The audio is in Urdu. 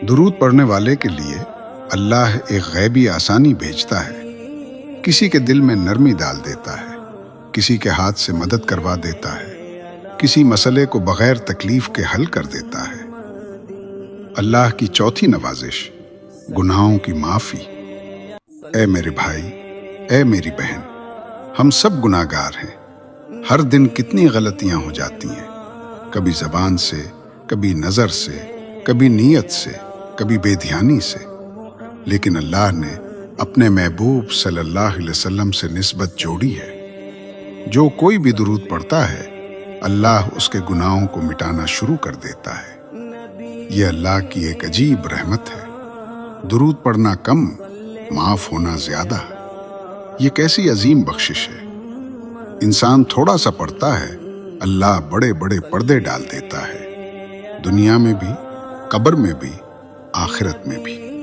درود پڑھنے والے کے لیے اللہ ایک غیبی آسانی بھیجتا ہے، کسی کے دل میں نرمی ڈال دیتا ہے، کسی کے ہاتھ سے مدد کروا دیتا ہے، کسی مسئلے کو بغیر تکلیف کے حل کر دیتا ہے۔ اللہ کی چوتھی نوازش، گناہوں کی معافی۔ اے میرے بھائی، اے میری بہن، ہم سب گناہ گار ہیں۔ ہر دن کتنی غلطیاں ہو جاتی ہیں، کبھی زبان سے، کبھی نظر سے، کبھی نیت سے، کبھی بے دھیانی سے۔ لیکن اللہ نے اپنے محبوب صلی اللہ علیہ وسلم سے نسبت جوڑی ہے۔ جو کوئی بھی درود پڑھتا ہے، اللہ اس کے گناہوں کو مٹانا شروع کر دیتا ہے۔ یہ اللہ کی ایک عجیب رحمت ہے۔ درود پڑھنا کم، معاف ہونا زیادہ۔ یہ کیسی عظیم بخشش ہے۔ انسان تھوڑا سا پڑھتا ہے، اللہ بڑے بڑے پردے ڈال دیتا ہے، دنیا میں بھی، قبر میں بھی، آخرت میں بھی۔